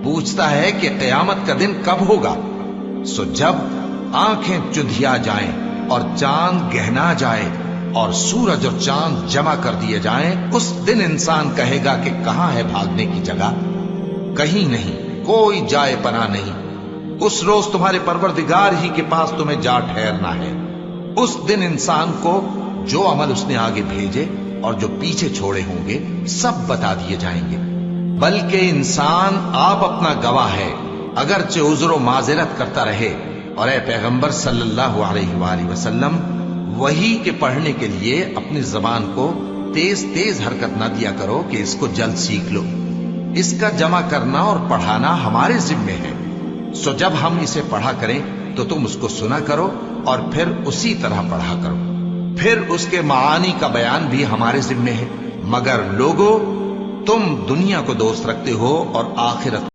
पूछता है कि क़यामत का दिन कब होगा। सो जब आंखें चुंधिया जाएं और चांद गहना जाए और सूरज और चांद जमा कर दिए जाएं, उस दिन इंसान कहेगा कि कहां है भागने की जगह। कहीं नहीं, कोई जाए पना नहीं। उस रोज तुम्हारे परवरदिगार ही के पास तुम्हें जा ठहरना है। उस दिन इंसान को जो अमल उसने आगे भेजे और जो पीछे छोड़े होंगे सब बता दिए जाएंगे। बल्कि इंसान आप अपना गवाह है, अगरचे उज़्र माज़िरत करता रहे। और ए पैगंबर सल्लल्लाहु अलैहि वसल्लम, वही के पढ़ने के लिए अपनी जबान को तेज तेज हरकत ना दिया करो कि इसको जल्द सीख लो। इसका जमा करना और पढ़ाना हमारे जिम्मे है। सो जब हम इसे पढ़ा करें तो तुम उसको सुना करो और फिर उसी तरह पढ़ा करो। फिर उसके मानी का बयान भी हमारे जिम्मे है। मगर लोगो, तुम दुनिया को दोस्त रखते हो और आखिरत